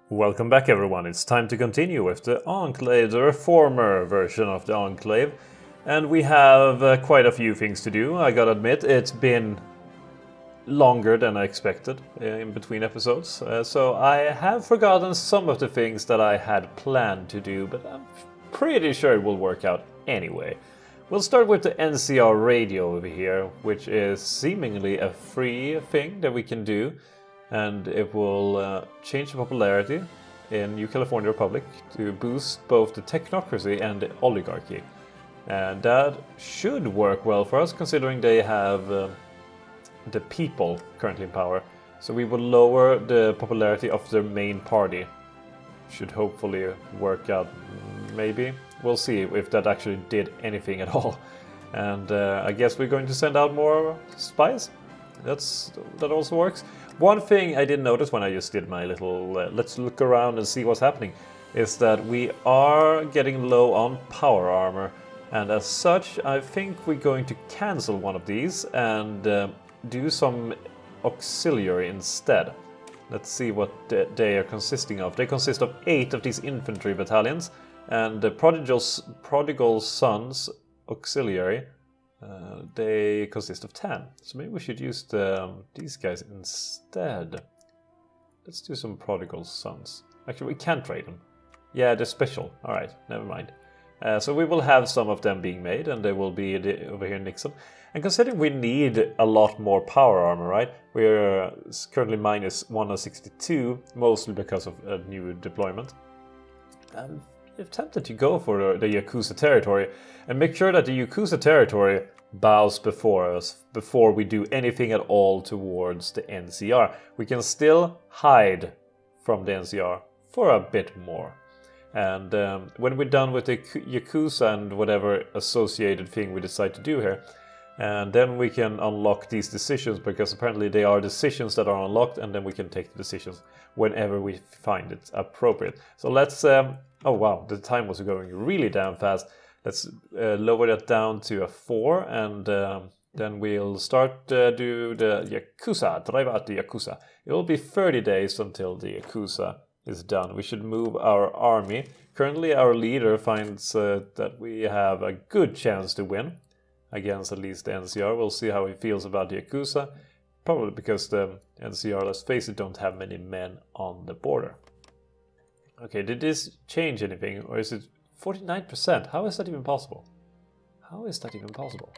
Welcome back everyone, it's time to continue with the Enclave, the reformer version of the Enclave. And we have quite a few things to do, I gotta admit. It's been longer than I expected in between episodes. So I have forgotten some of the things that I had planned to do, but I'm pretty sure it will work out anyway. We'll start with the NCR radio over here, which is seemingly a free thing that we can do. And it will change the popularity in New California Republic to boost both the technocracy and the oligarchy. And that should work well for us, considering they have the people currently in power. So we will lower the popularity of their main party. Should hopefully work out, maybe. We'll see if that actually did anything at all. And I guess we're going to send out more spies. That also works. One thing I did notice when I just did my little let's look around and see what's happening is that we are getting low on power armor, and as such I think we're going to cancel one of these and do some auxiliary instead. Let's see what they are consisting of. They consist of 8 of these infantry battalions, and the Prodigal Sons auxiliary they consist of 10. So maybe we should use these guys instead. Let's do some Prodigal Sons. Actually, we can't trade them. Yeah, they're special. Alright, never mind. So we will have some of them being made, and they will be over here in Nixon. And considering we need a lot more power armor, right? We're currently minus 162, mostly because of a new deployment. I'm tempted to go for the Yakuza territory and make sure that the Yakuza territory bows before us before we do anything at all towards the NCR. We can still hide from the NCR for a bit more. And when we're done with the Yakuza and whatever associated thing we decide to do here, and then we can unlock these decisions, because apparently they are decisions that are unlocked, and then we can take the decisions whenever we find it appropriate. So let's... oh wow, the time was going really damn fast. Let's lower that down to a 4, and then we'll start do the Yakuza, drive out the Yakuza. It will be 30 days until the Yakuza is done. We should move our army. Currently our leader finds that we have a good chance to win against at least the NCR. We'll see how he feels about the Yakuza. Probably because the NCR, let's face it, don't have many men on the border. Okay, did this change anything, or is it 49%? How is that even possible? How is that even possible?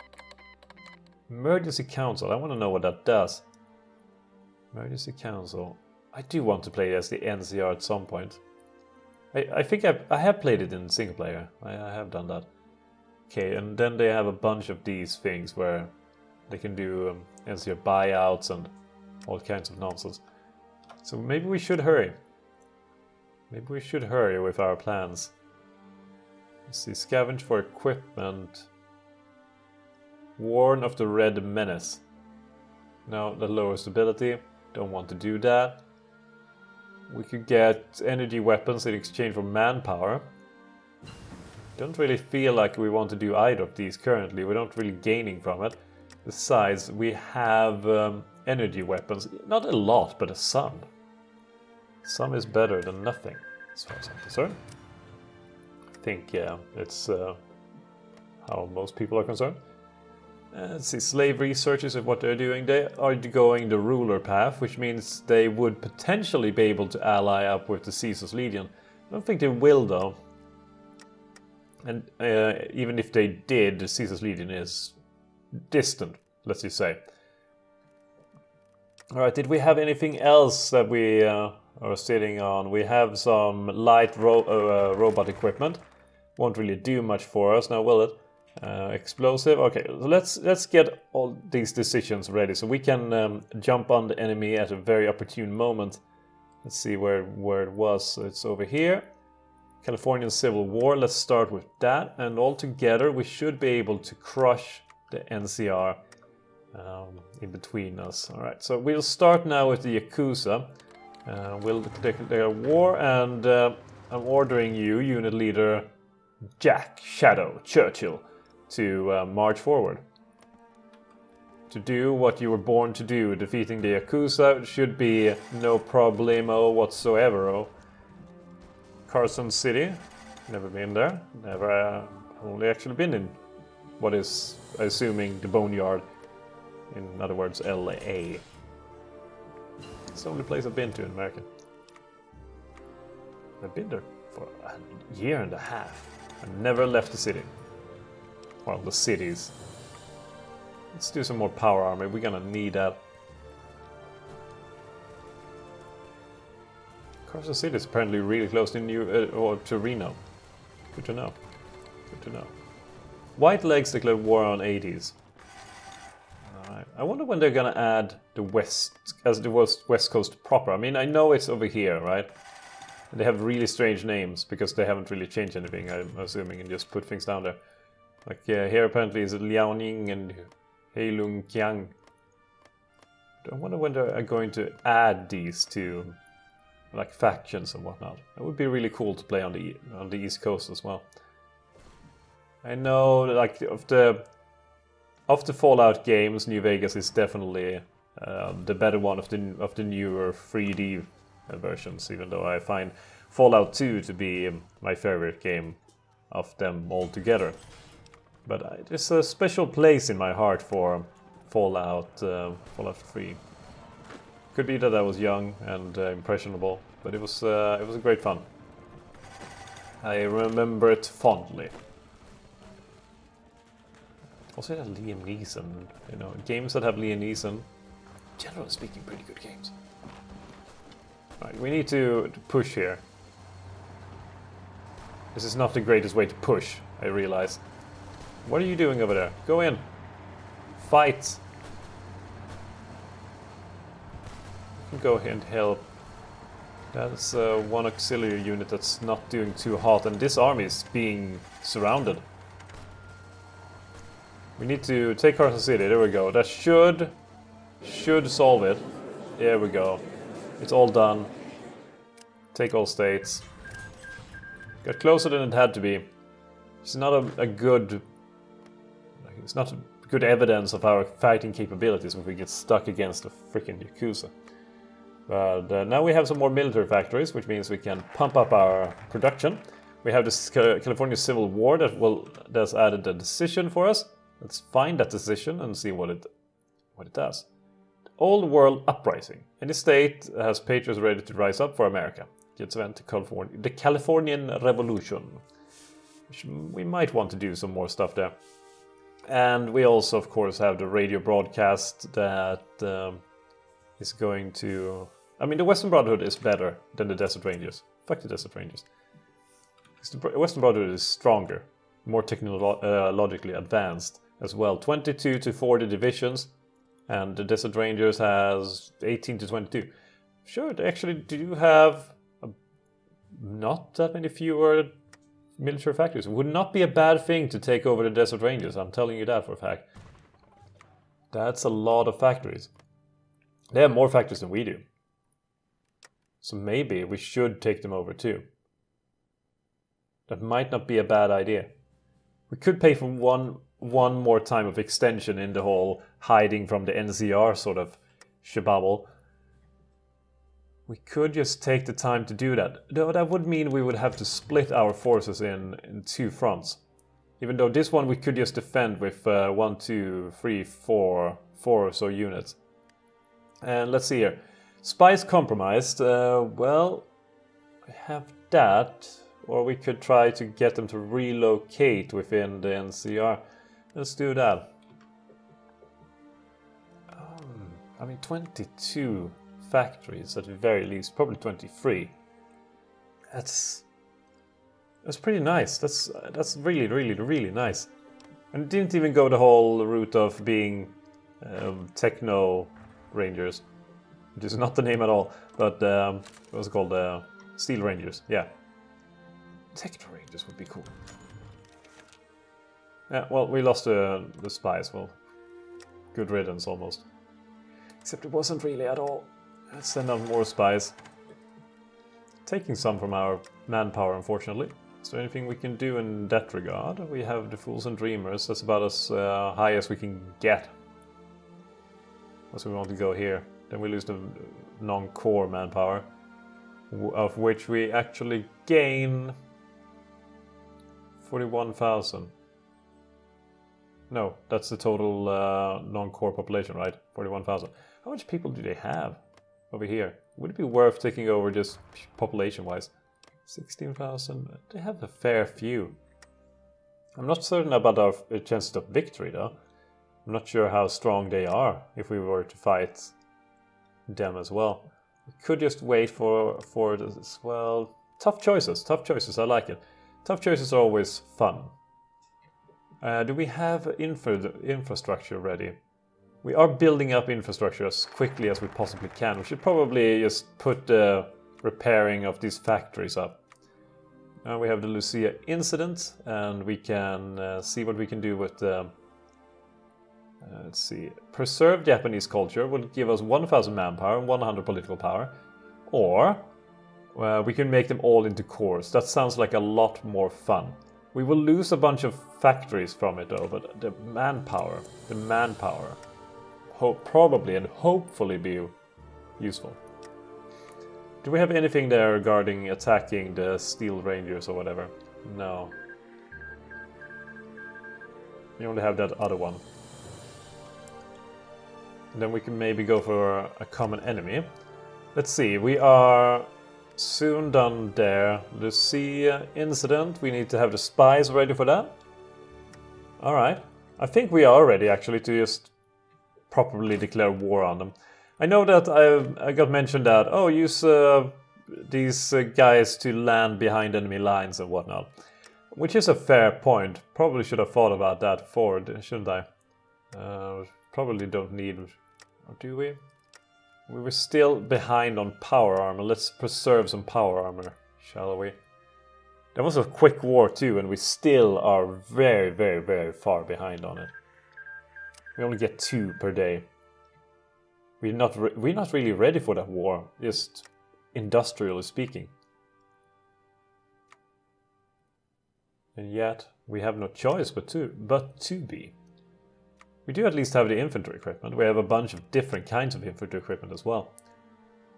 Emergency Council, I want to know what that does. Emergency Council. I do want to play as the NCR at some point. I think I have played it in single player. I have done that. Okay, and then they have a bunch of these things where they can do NCR buyouts and all kinds of nonsense. So maybe we should hurry. Maybe we should hurry with our plans. Let's see, scavenge for equipment. Warn of the Red Menace. No, that lowers stability. Don't want to do that. We could get energy weapons in exchange for manpower. Don't really feel like we want to do either of these currently. We're not really gaining from it. Besides, we have energy weapons. Not a lot, but some. Some is better than nothing, as far as I'm concerned. I think, yeah, it's how most people are concerned. Let's see, slave researchers of what they're doing. They are going the ruler path, which means they would potentially be able to ally up with the Caesar's Legion. I don't think they will, though. And even if they did, the Caesar's Legion is distant, let's just say. Alright, did we have anything else that we are sitting on? We have some light robot equipment. Won't really do much for us now, will it? Explosive. Okay, so let's get all these decisions ready so we can jump on the enemy at a very opportune moment. Let's see where it was. So it's over here. Californian Civil War. Let's start with that, and all together we should be able to crush the NCR in between us. All right, so we'll start now with the Yakuza. We'll declare war, and I'm ordering you, unit leader Jack Shadow Churchill, to march forward. To do what you were born to do, defeating the Yakuza should be no problemo whatsoever. Oh. Carson City. Never been there. Never. Only actually been in what is, assuming, the Boneyard. In other words, LA. It's the only place I've been to in America. I've been there for a year and a half. I've never left the city. Well, the cities. Let's do some more power armor. We're gonna need that. Carson City is apparently really close to Reno. Good to know. Good to know. White Legs declared war on 80s. Alright. I wonder when they're gonna add the West, as the West Coast proper. I mean, I know it's over here, right? And they have really strange names because they haven't really changed anything, I'm assuming, and just put things down there. Like here apparently is Liaoning and Heilongjiang. I wonder when they're going to add these to like factions and whatnot. It would be really cool to play on the East Coast as well. I know, like of the Fallout games, New Vegas is definitely the better one of the newer 3D versions. Even though I find Fallout 2 to be my favorite game of them all together. But there's a special place in my heart for Fallout 3. Could be that I was young and impressionable, but it was a great fun. I remember it fondly. Also, had Liam Neeson. You know, games that have Liam Neeson, generally speaking, pretty good games. Right, we need to push here. This is not the greatest way to push, I realize. What are you doing over there? Go in. Fight. You can go ahead and help. That's one auxiliary unit that's not doing too hot, and this army is being surrounded. We need to take Carson City. There we go. That should solve it. There we go. It's all done. Take all states. Got closer than it had to be. It's not a good. It's not good evidence of our fighting capabilities if we get stuck against a freaking Yakuza. But now we have some more military factories, which means we can pump up our production. We have this California Civil War that's added a decision for us. Let's find that decision and see what it does. Old World Uprising. Any state has patriots ready to rise up for America. Gets event to California. The Californian Revolution. Which we might want to do some more stuff there. And we also, of course, have the radio broadcast that is going to... I mean, the Western Brotherhood is better than the Desert Rangers. Fuck the Desert Rangers. The Western Brotherhood is stronger, more technologically advanced as well. 22 to 40 divisions, and the Desert Rangers has 18 to 22. Sure, they actually do have not that many fewer military factories. It would not be a bad thing to take over the Desert Rangers, I'm telling you that for a fact. That's a lot of factories. They have more factories than we do. So maybe we should take them over too. That might not be a bad idea. We could pay for one more time of extension in the whole hiding from the NCR sort of shababble. We could just take the time to do that. Though that would mean we would have to split our forces in two fronts. Even though this one we could just defend with 1, 2, 3, 4 or so units. And let's see here. Spies compromised. Well, we have that. Or we could try to get them to relocate within the NCR. Let's do that. I mean, 22 factories at the very least. Probably 23. That's pretty nice. That's really, really, really nice. And it didn't even go the whole route of being Techno Rangers. Which is not the name at all. But what's it called? Steel Rangers. Yeah. Techno Rangers would be cool. Yeah, well, we lost the spies. Well, good riddance almost. Except it wasn't really at all. Let's send out more spies. Taking some from our manpower, unfortunately. Is there anything we can do in that regard? We have the Fools and Dreamers. That's about as high as we can get. Unless we want to go here. Then we lose the non-core manpower. of which we actually gain 41,000. No, that's the total non-core population, right? 41,000. How much people do they have over here? Would it be worth taking over just population-wise? 16,000. They have a fair few. I'm not certain about our chances of victory, though. I'm not sure how strong they are if we were to fight them as well. We could just wait for it as well. Tough choices, I like it. Tough choices are always fun. Do we have infrastructure ready? We are building up infrastructure as quickly as we possibly can. We should probably just put the repairing of these factories up. Now we have the Lucia incident, and we can see what we can do with the... let's see. Preserve Japanese culture will give us 1,000 manpower and 100 political power. Or we can make them all into cores. That sounds like a lot more fun. We will lose a bunch of factories from it though, but the manpower probably and hopefully be useful. Do we have anything there regarding attacking the Steel Rangers or whatever? No. We only have that other one. And then we can maybe go for a common enemy. Let's see, we are soon done there. The sea incident, we need to have the spies ready for that. Alright, I think we are ready actually to just properly declare war on them. I know that I got mentioned that, oh, use these guys to land behind enemy lines and whatnot. Which is a fair point. Probably should have thought about that before, shouldn't I? Probably don't need... Or do we? We were still behind on power armor. Let's preserve some power armor, shall we? That was a quick war too, and we still are very, very, very far behind on it. We only get 2 per day. We're not really ready for that war, just industrially speaking. And yet, we have no choice but to be. We do at least have the infantry equipment. We have a bunch of different kinds of infantry equipment as well.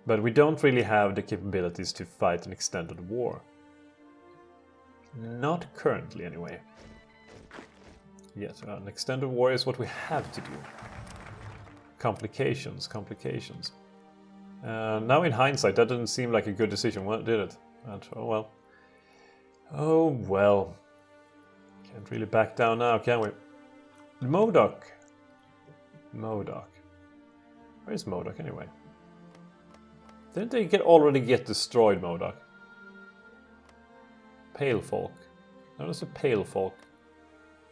But we don't really have the capabilities to fight an extended war. Not currently, anyway. Yes, an extended war is what we have to do. Complications. Now in hindsight, that didn't seem like a good decision, did it? Oh well. Oh well. Can't really back down now, can we? Modoc. Where is Modoc anyway? Didn't they already get destroyed, Modoc? Pale folk. No, that's a pale folk.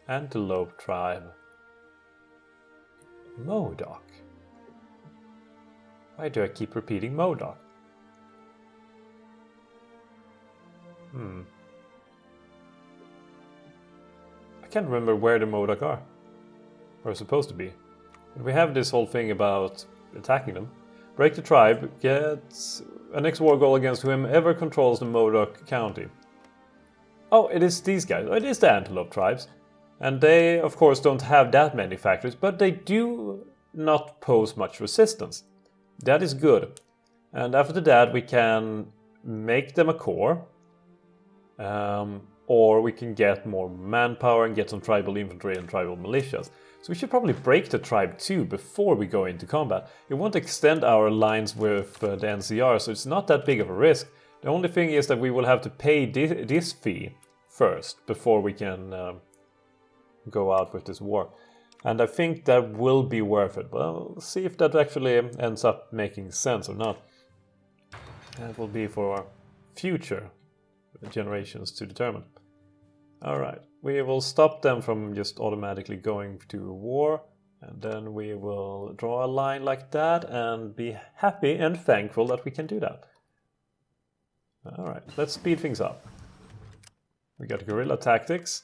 Antelope tribe. Modoc. Why do I keep repeating Modoc? I can't remember where the Modoc are. We're supposed to be. But we have this whole thing about attacking them. Break the tribe, get a next war goal against whomever controls the Modoc County. Oh, it is these guys. It is the Antelope tribes. And they, of course, don't have that many factories, but they do not pose much resistance. That is good. And after that, we can make them a core. Or we can get more manpower and get some tribal infantry and tribal militias. So we should probably break the tribe too before we go into combat. It won't extend our lines with the NCR, so it's not that big of a risk. The only thing is that we will have to pay this fee first before we can go out with this war. And I think that will be worth it. Well, we'll see if that actually ends up making sense or not. That will be for future generations to determine. Alright, we will stop them from just automatically going to war, and then we will draw a line like that and be happy and thankful that we can do that. Alright, let's speed things up. We got guerrilla tactics.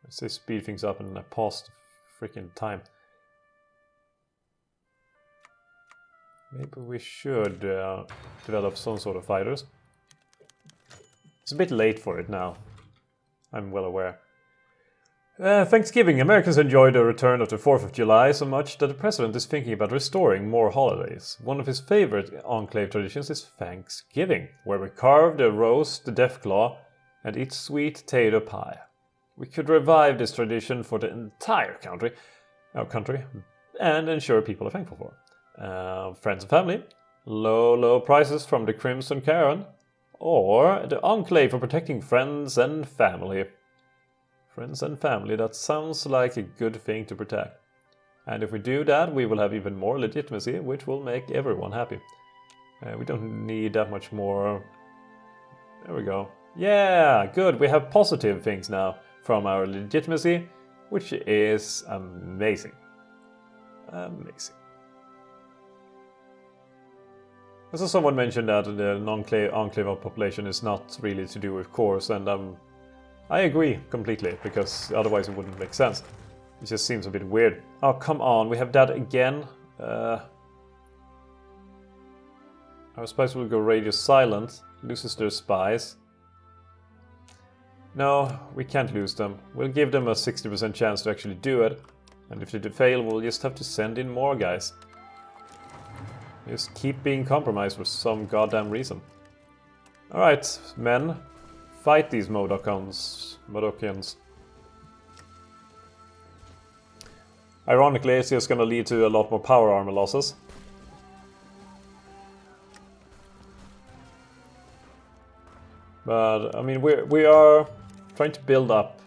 Let's say speed things up and I paused freaking time. Maybe we should develop some sort of fighters. It's a bit late for it now. I'm well aware. Thanksgiving. Americans enjoy the return of the 4th of July so much that the president is thinking about restoring more holidays. One of his favorite Enclave traditions is Thanksgiving, where we carve the roast the death claw and eat sweet potato pie. We could revive this tradition for the entire country, and ensure people are thankful for. Friends and family, low prices from the Crimson Karen, or the Enclave for protecting friends and family. Friends and family, that sounds like a good thing to protect. And if we do that, we will have even more legitimacy, which will make everyone happy. We don't need that much more. There we go. Yeah, good. We have positive things now from our legitimacy, which is amazing. Amazing. Also, someone mentioned that the non-enclave population is not really to do with cores, and I agree completely, because otherwise it wouldn't make sense. It just seems a bit weird. Oh, come on, we have that again. Our spies will go radio silent, loses their spies. No, we can't lose them. We'll give them a 60% chance to actually do it. And if they fail, we'll just have to send in more guys. Just keep being compromised for some goddamn reason. Alright, men. Fight these Modokians. Ironically, it's just gonna lead to a lot more power armor losses. But, I mean, we are trying to build up.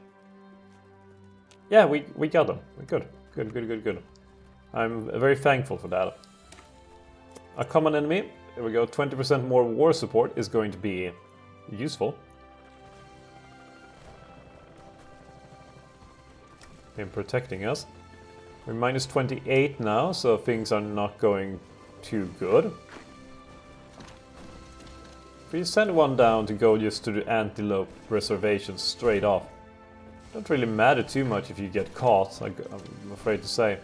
Yeah, we got them. We're good. I'm very thankful for that. A common enemy. There we go. 20% more war support is going to be useful. In protecting us. We're minus 28 now, so things are not going too good. We send one down to go just to the antelope reservation straight off. Don't really matter too much if you get caught, I'm afraid to say.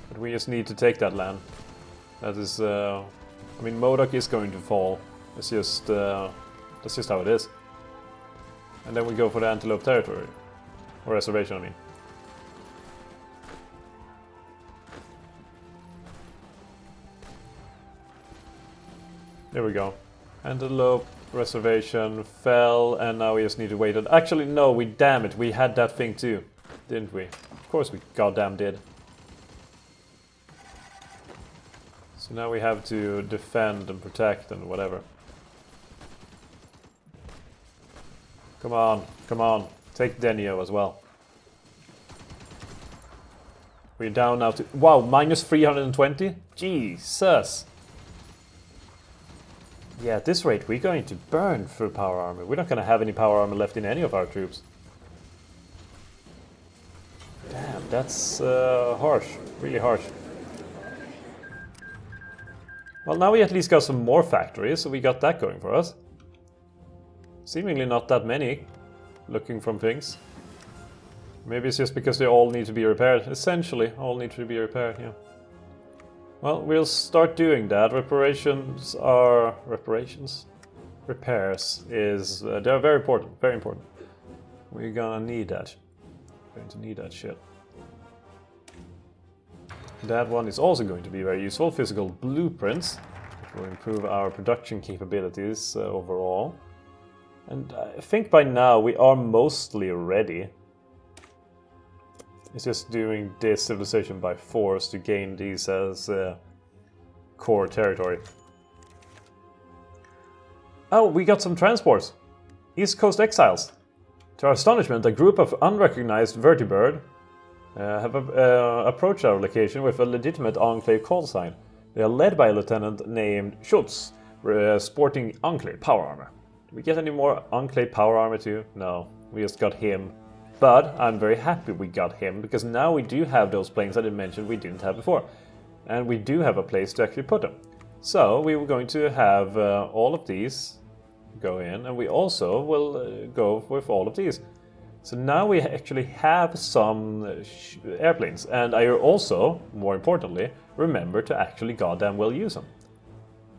But we just need to take that land. That is, I mean, Modok is going to fall. It's just, that's just how it is. And then we go for the antelope territory. Or reservation, I mean. There we go. Antelope reservation fell, and now we just need to wait. Actually, no, damn it, we had that thing too, didn't we? Of course we goddamn did. So now we have to defend and protect and whatever. Come on, take Denio as well. We're down now to, wow, minus 320? Jesus! Yeah, at this rate we're going to burn through power armor. We're not going to have any power armor left in any of our troops. Damn, that's harsh. Really harsh. Well, now we at least got some more factories, so we got that going for us. Seemingly not that many, looking from things. Maybe it's just because they all need to be repaired. Essentially, all need to be repaired, yeah. Well, we'll start doing that. Repairs is... they're very important, very important. We're gonna need that. Going to need that shit. That one is also going to be very useful. Physical blueprints, which will improve our production capabilities overall. And I think by now we are mostly ready. It's just doing this civilization by force to gain these as core territory. Oh, we got some transports. East Coast exiles. To our astonishment, a group of unrecognized vertibird have approached our location with a legitimate Enclave call sign. They are led by a lieutenant named Schutz, sporting Enclave power armor. Did we get any more Enclave power armor too? No, we just got him. But I'm very happy we got him, because now we do have those planes that I mentioned we didn't have before. And we do have a place to actually put them. So we were going to have all of these go in, and we also will go with all of these. So now we actually have some airplanes, and I also, more importantly, remember to actually goddamn well use them.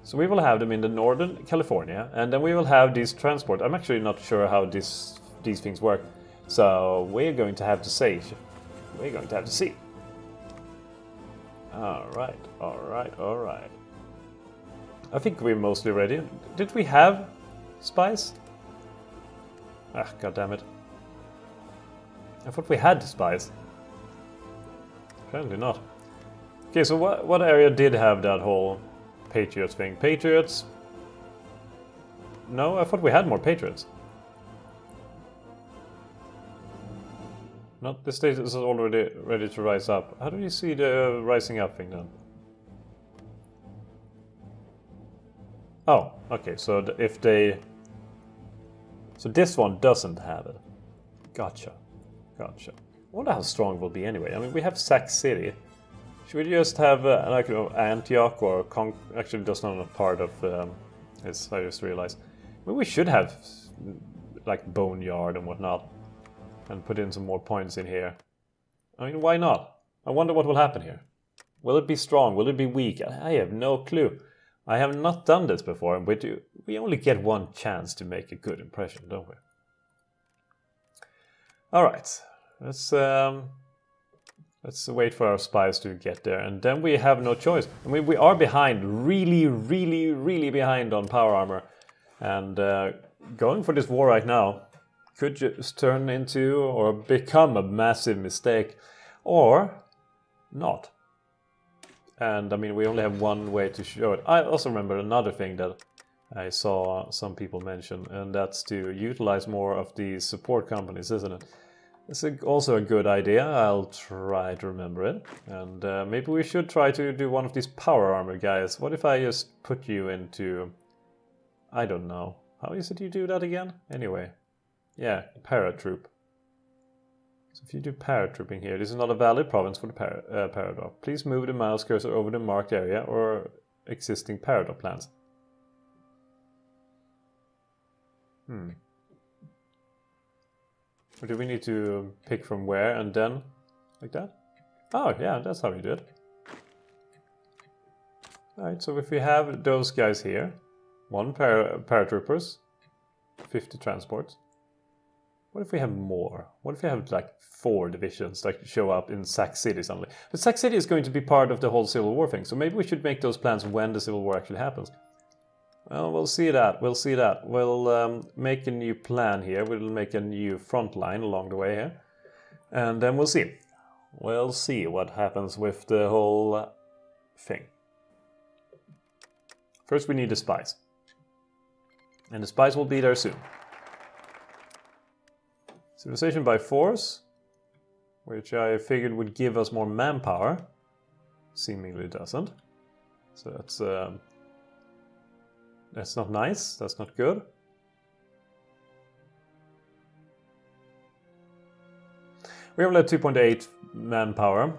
So we will have them in the northern California, and then we will have these transport. I'm actually not sure how these things work, so we're going to have to see. We're going to have to see. All right. I think we're mostly ready. Did we have spies? Ah, god damn it. I thought we had spies. Apparently not. Okay, so what area did have that whole Patriots thing? Patriots? No, I thought we had more Patriots. Not the state is already ready to rise up. How do you see the rising up thing then? Oh, okay, so if they... So this one doesn't have it. Gotcha. I wonder how strong it will be anyway. I mean, we have Sac City. Should we just have like Antioch or actually that's not a part of it's, I just realized. I mean, we should have like Boneyard and whatnot and put in some more points in here. I mean, why not? I wonder what will happen here. Will it be strong? Will it be weak? I have no clue. I have not done this before, but we only get one chance to make a good impression, don't we? Alright, let's wait for our spies to get there, and then we have no choice. I mean, we are behind, really behind on power armor, and going for this war right now could just turn into or become a massive mistake, or not. And I mean, we only have one way to show it. I also remember another thing that I saw some people mention, and that's to utilize more of the support companies, isn't it? It's also a good idea. I'll try to remember it. And maybe we should try to do one of these power armor guys. What if I just put you into... I don't know. How is it you do that again? Anyway. Yeah, paratroop. So if you do paratrooping here, this is not a valid province for the paradox. Please move the mouse cursor over the marked area or existing paradox plans. Or do we need to pick from where and then like that? Oh yeah, that's how you do it. Alright, so if we have those guys here, 1 paratroopers, 50 transports. What if we have more? What if we have like 4 divisions that show up in Sac City suddenly? But Sac City is going to be part of the whole Civil War thing, so maybe we should make those plans when the Civil War actually happens. Well, we'll see that. We'll make a new plan here. We'll make a new front line along the way here. And then we'll see. We'll see what happens with the whole thing. First we need the spies. And the spies will be there soon. Civilization by force, which I figured would give us more manpower. Seemingly doesn't. So that's not nice, that's not good. We only have 2.8 manpower.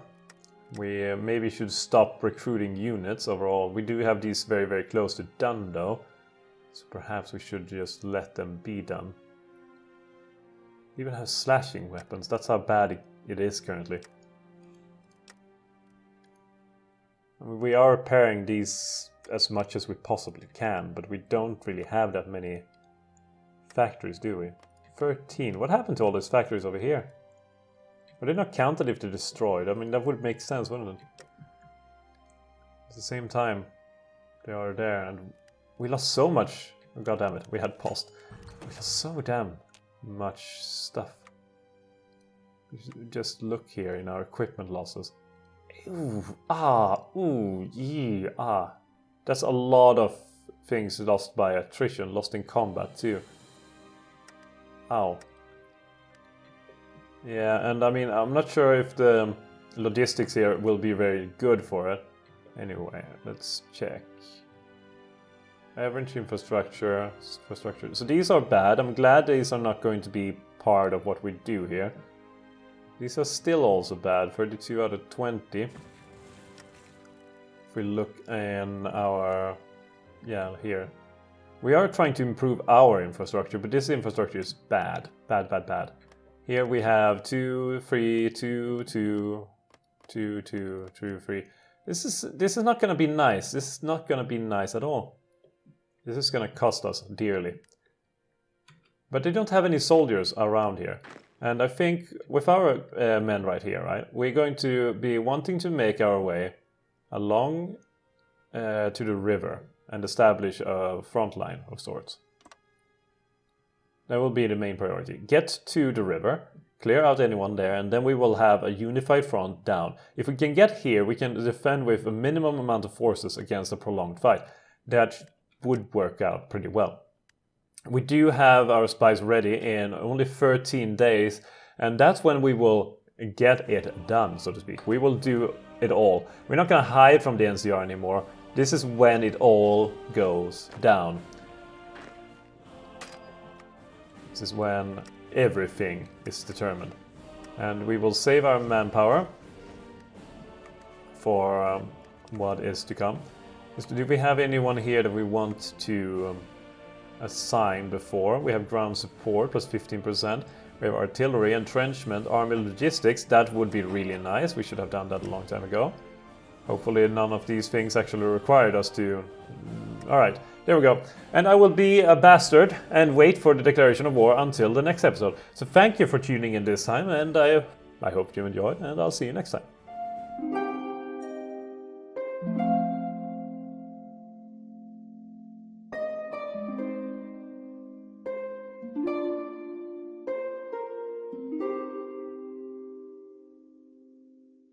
We maybe should stop recruiting units overall. We do have these very close to done though. So perhaps we should just let them be done. We even have slashing weapons, that's how bad it is currently. I mean, we are repairing these as much as we possibly can, but we don't really have that many factories, do we? 13. What happened to all these factories over here? Are they not counted if they're destroyed? I mean, that would make sense, wouldn't it? At the same time, they are there, and we lost so much. Oh, God damn it, we had post. We lost so damn much stuff. Just look here in our equipment losses. Ooh, That's a lot of things lost by attrition, lost in combat too. Ow. Yeah, and I mean, I'm not sure if the logistics here will be very good for it. Anyway, let's check. Average infrastructure. So these are bad. I'm glad these are not going to be part of what we do here. These are still also bad, 32 out of 20. If we look in our... yeah, here. We are trying to improve our infrastructure, but this infrastructure is bad. Bad. Here we have 2, 3, 2, 2, 2, 2, 2, 3. This is not going to be nice. This is not going to be nice at all. This is going to cost us dearly. But they don't have any soldiers around here. And I think with our men right here, right, we're going to be wanting to make our way along to the river and establish a front line of sorts. That will be the main priority. Get to the river, clear out anyone there, and then we will have a unified front down. If we can get here, we can defend with a minimum amount of forces against a prolonged fight. That would work out pretty well. We do have our spies ready in only 13 days, and that's when we will get it done, so to speak. We will do it all. We're not going to hide from the NCR anymore. This is when it all goes down. This is when everything is determined. And we will save our manpower for what is to come. Do we have anyone here that we want to assign before? We have ground support plus 15%. We have artillery, entrenchment, army logistics. That would be really nice. We should have done that a long time ago. Hopefully none of these things actually required us to... Alright, there we go. And I will be a bastard and wait for the declaration of war until the next episode. So thank you for tuning in this time, and I hope you enjoyed, and I'll see you next time.